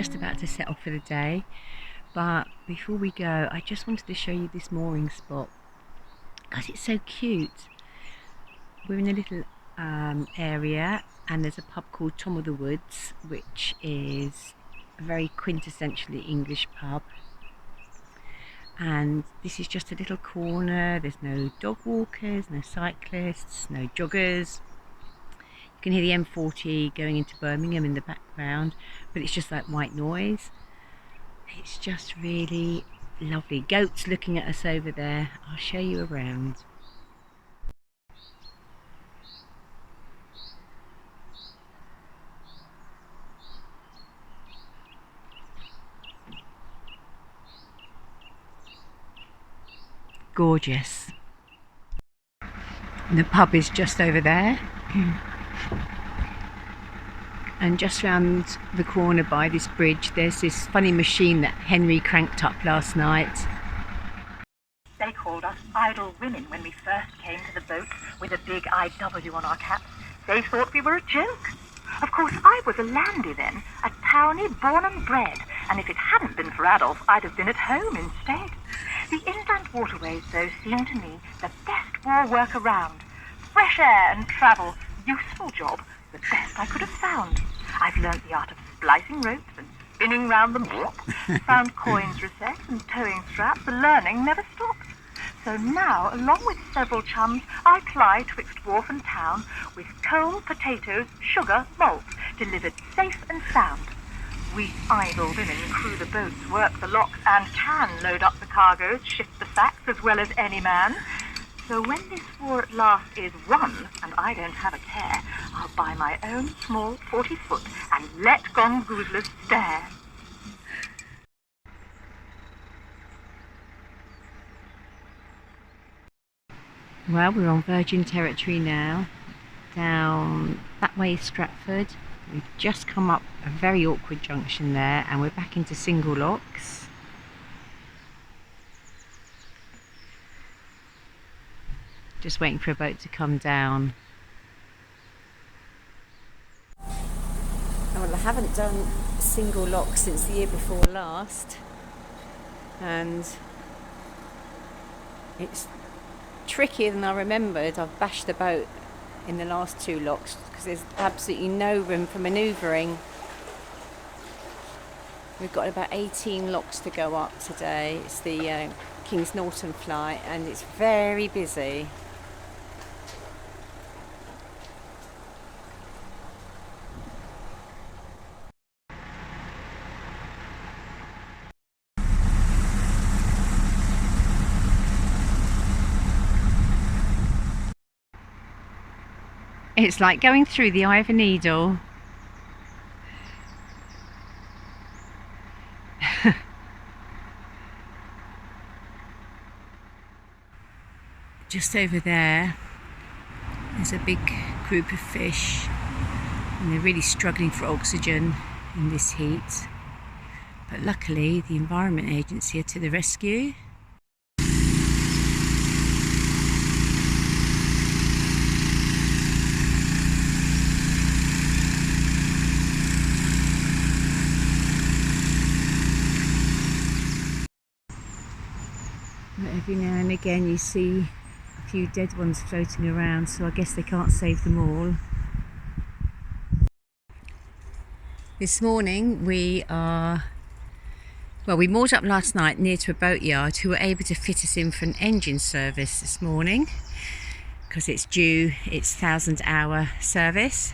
just about to set off for the day, but before we go I just wanted to show you this mooring spot because it's so cute. We're in a little area, and there's a pub called Tom of the Woods, which is a very quintessentially English pub, and this is just a little corner. There's no dog walkers, no cyclists, no joggers. You can hear the M40 going into Birmingham in the background, but it's just like white noise. It's just really lovely. Goats looking at us over there. I'll show you around. Gorgeous. And the pub is just over there. And just round the corner by this bridge there's this funny machine that Henry cranked up last night. They called us idle women when we first came to the boat with a big IW on our caps. They thought we were a joke. Of course, I was a landy then, a townie born and bred, and if it hadn't been for Adolf, I'd have been at home instead. The inland waterways, though, seemed to me the best war work around. Fresh air and travel, useful job, the best I could have found. I've learnt the art of splicing ropes and spinning round them, found coins recessed and towing straps. The learning never stops. So now, along with several chums, I ply twixt wharf and town with coal, potatoes, sugar, malt, delivered safe and sound. We idle women crew the boats, work the locks, and can load up the cargoes, shift the sacks as well as any man. So when this war at last is won, and I don't have a care, I'll buy my own small 40-foot and let gongoozlers stare. Well, we're on Virgin territory now. Down that way is Stratford. We've just come up a very awkward junction there, and we're back into single locks. Just waiting for a boat to come down. Well, I haven't done single lock since the year before last, and it's trickier than I remembered. I've bashed the boat in the last two locks because there's absolutely no room for manoeuvring. We've got about 18 locks to go up today. It's the King's Norton flight, and it's very busy. It's like going through the eye of a needle. Just over there, there's a big group of fish, and they're really struggling for oxygen in this heat. But luckily, the Environment Agency are to the rescue. Every now and again you see a few dead ones floating around, so I guess they can't save them all. This morning we moored up last night near to a boatyard who were able to fit us in for an engine service this morning because it's due its 1,000-hour service.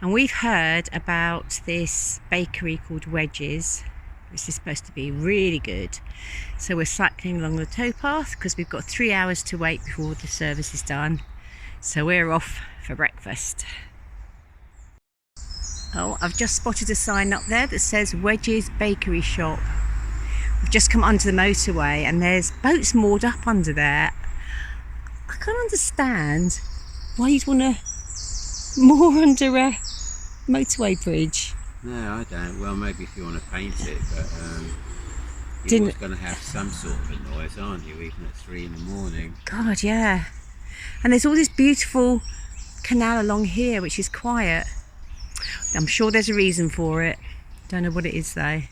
And we've heard about this bakery called Wedges, which is supposed to be really good. So we're cycling along the towpath because we've got 3 hours to wait before the service is done. So we're off for breakfast. Oh, I've just spotted a sign up there that says Wedges Bakery Shop. We've just come under the motorway and there's boats moored up under there. I can't understand why you'd want to moor under a motorway bridge. No, I don't. Well, maybe if you want to paint it, but you're always going to have some sort of a noise, aren't you, even at 3 in the morning? God, yeah. And there's all this beautiful canal along here, which is quiet. I'm sure there's a reason for it. Don't know what it is though.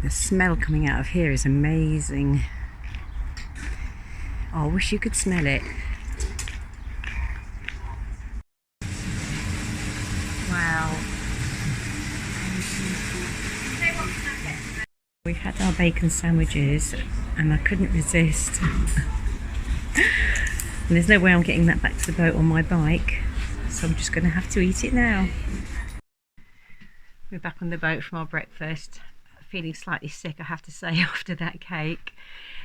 The smell coming out of here is amazing. Oh, I wish you could smell it. Wow. We've had our bacon sandwiches and I couldn't resist. And there's no way I'm getting that back to the boat on my bike, so I'm just going to have to eat it now. We're back on the boat from our breakfast. Feeling slightly sick, I have to say, after that cake.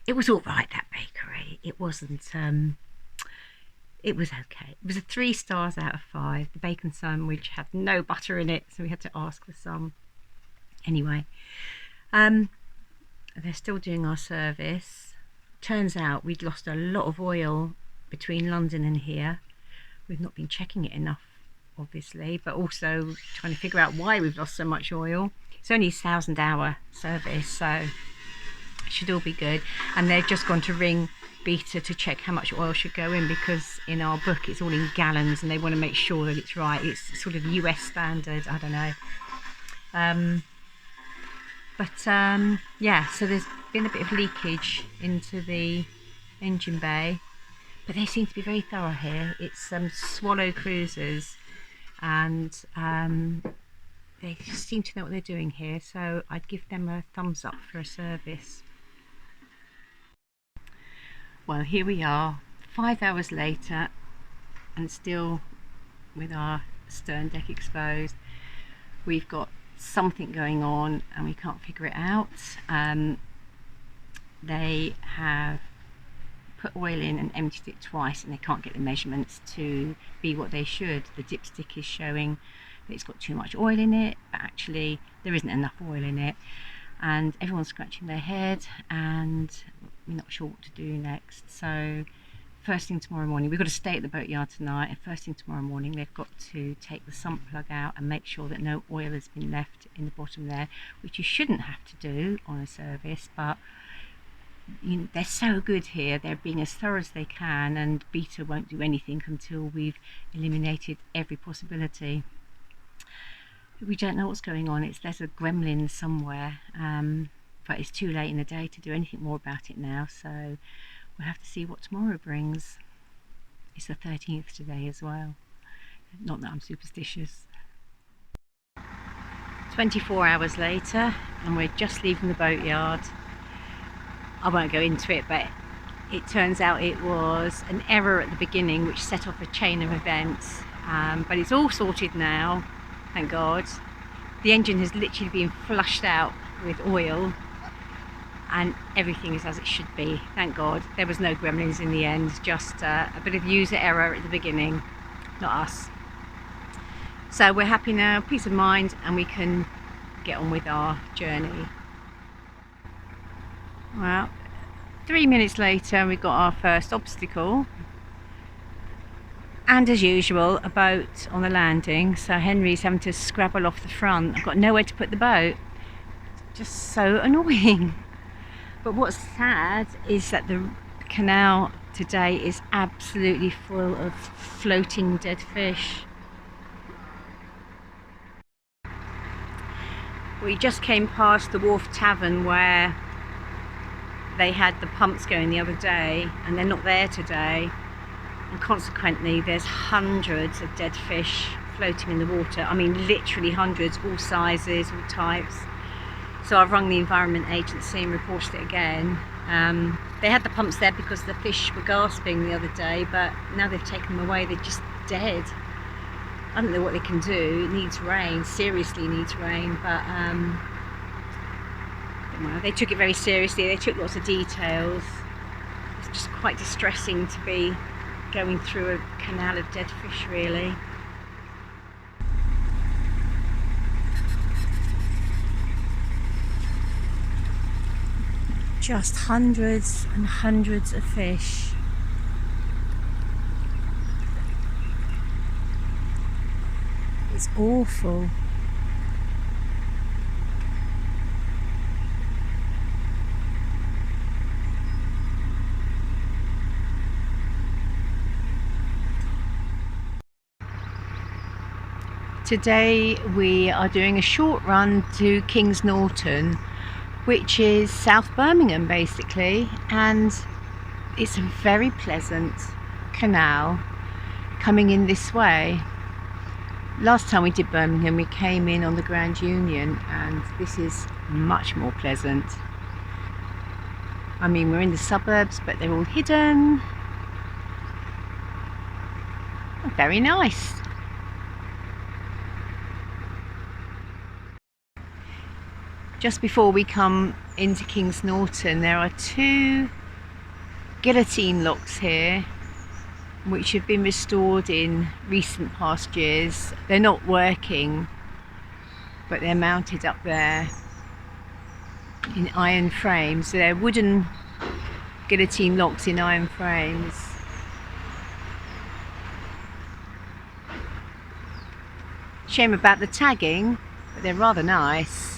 It was all right, that bakery. It wasn't, it was okay. It was a 3 stars out of 5. The bacon sandwich had no butter in it, so we had to ask for some. Anyway, they're still doing our service. Turns out we'd lost a lot of oil between London and here. We've not been checking it enough, obviously, but also trying to figure out why we've lost so much oil. It's only a 1,000-hour service, so it should all be good. And they've just gone to ring Beta to check how much oil should go in, because in our book it's all in gallons and they want to make sure that it's right. It's sort of US standard, I don't know. Yeah, so there's been a bit of leakage into the engine bay, but they seem to be very thorough here. It's Swallow Cruisers, and they seem to know what they're doing here, so I'd give them a thumbs up for a service. Well, here we are, 5 hours later, and still with our stern deck exposed. We've got something going on and we can't figure it out. They have put oil in and emptied it twice, and they can't get the measurements to be what they should. The dipstick is showing that it's got too much oil in it, but actually there isn't enough oil in it, and everyone's scratching their head and we're not sure what to do next. So first thing tomorrow morning, we've got to stay at the boatyard tonight, and first thing tomorrow morning they've got to take the sump plug out and make sure that no oil has been left in the bottom there, which you shouldn't have to do on a service, but they're so good here. They're being as thorough as they can, and Beta won't do anything until we've eliminated every possibility. We don't know what's going on. There's a gremlin somewhere, but it's too late in the day to do anything more about it now, so we'll have to see what tomorrow brings. It's the 13th today as well. Not that I'm superstitious. 24 hours later, and we're just leaving the boatyard. I won't go into it, but it turns out it was an error at the beginning which set off a chain of events, but it's all sorted now, thank God. The engine has literally been flushed out with oil and everything is as it should be, thank God. There was no gremlins in the end, just a bit of user error at the beginning, not us. So we're happy now, peace of mind, and we can get on with our journey. Well, 3 minutes later we got our first obstacle, and as usual a boat on the landing, so Henry's having to scrabble off the front. I've got nowhere to put the boat, just so annoying. But what's sad is that the canal today is absolutely full of floating dead fish. We just came past the Wharf Tavern where they had the pumps going the other day, and they're not there today, and consequently there's hundreds of dead fish floating in the water. I mean literally hundreds, all sizes, all types. So I've rung the Environment Agency and reported it again. They had the pumps there because the fish were gasping the other day, but now they've taken them away, they're just dead. I don't know what they can do. It needs rain, seriously needs rain, but they took it very seriously. They took lots of details. It's just quite distressing to be going through a canal of dead fish, really. Just hundreds and hundreds of fish. It's awful. Today we are doing a short run to King's Norton, which is South Birmingham basically, and it's a very pleasant canal coming in this way. Last time we did Birmingham we came in on the Grand Union, and this is much more pleasant. I mean, we're in the suburbs but they're all hidden. Very nice. Just before we come into King's Norton, there are two guillotine locks here which have been restored in recent past years. They're not working, but they're mounted up there in iron frames. They're wooden guillotine locks in iron frames. Shame about the tagging, but they're rather nice.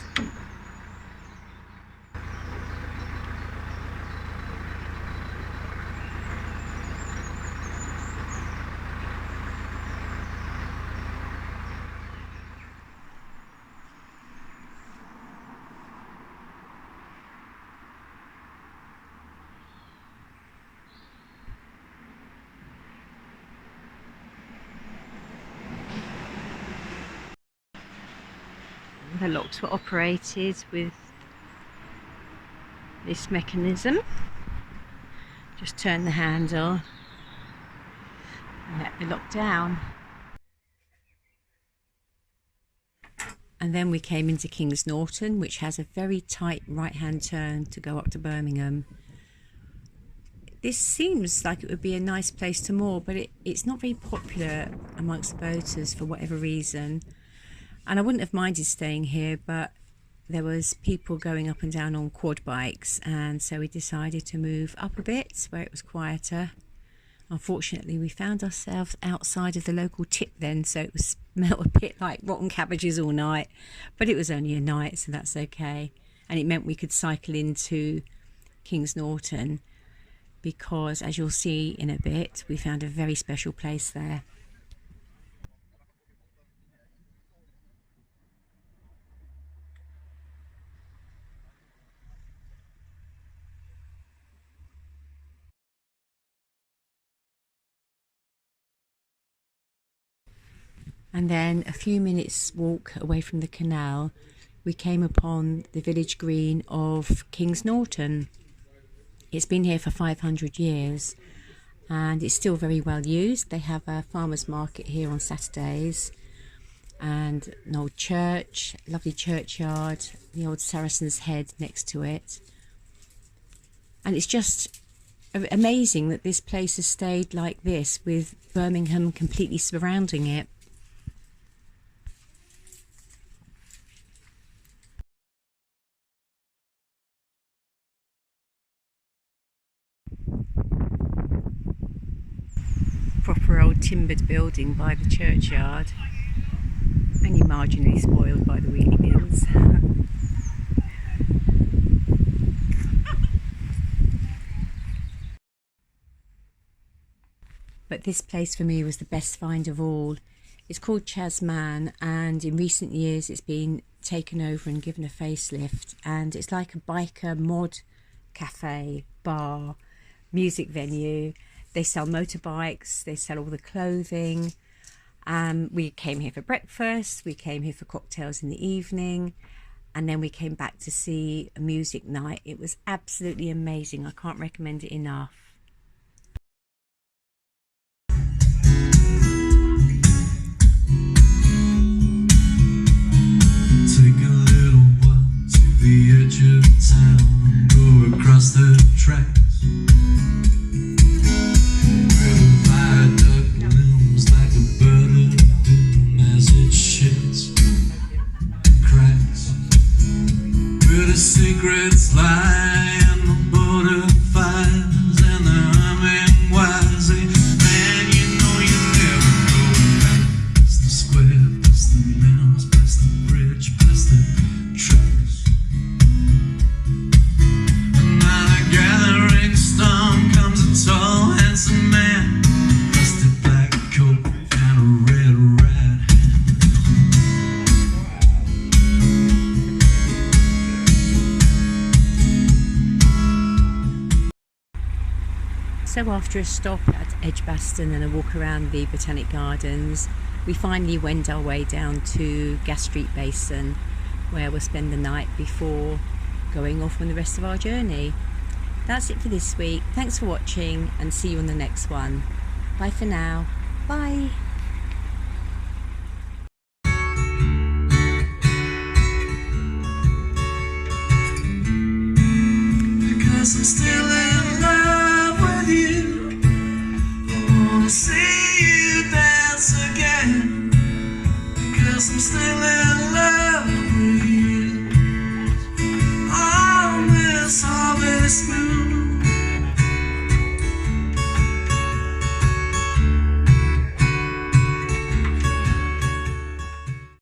The locks were operated with this mechanism. Just turn the handle and let the lock down. And then we came into King's Norton, which has a very tight right-hand turn to go up to Birmingham. This seems like it would be a nice place to moor, but it's not very popular amongst the boaters for whatever reason. And I wouldn't have minded staying here, but there was people going up and down on quad bikes, and so we decided to move up a bit where it was quieter. Unfortunately, we found ourselves outside of the local tip then, so it was smelled a bit like rotten cabbages all night, but it was only a night, so that's okay. And it meant we could cycle into King's Norton because, as you'll see in a bit, we found a very special place there. And then a few minutes walk away from the canal, we came upon the village green of King's Norton. It's been here for 500 years and it's still very well used. They have a farmer's market here on Saturdays and an old church, lovely churchyard, the old Saracen's Head next to it. And it's just amazing that this place has stayed like this, with Birmingham completely surrounding it. Proper old timbered building by the churchyard, only marginally spoiled by the wheelie bins. But this place for me was the best find of all. It's called Chasman, and in recent years it's been taken over and given a facelift, and it's like a biker mod cafe, bar, music venue. They sell motorbikes, they sell all the clothing. We came here for breakfast, we came here for cocktails in the evening, and then we came back to see a music night. It was absolutely amazing. I can't recommend it enough. Take a little walk to the edge of town, go across the tracks. Secrets lie in the border fires and the humming wires. Man, you know you never go back. Past the square, past the mills, past the bridge, past the tracks. And now they're gathering So after a stop at Edgbaston and a walk around the Botanic Gardens, we finally wend our way down to Gas Street Basin, where we'll spend the night before going off on the rest of our journey. That's it for this week. Thanks for watching and see you on the next one. Bye for now. Bye.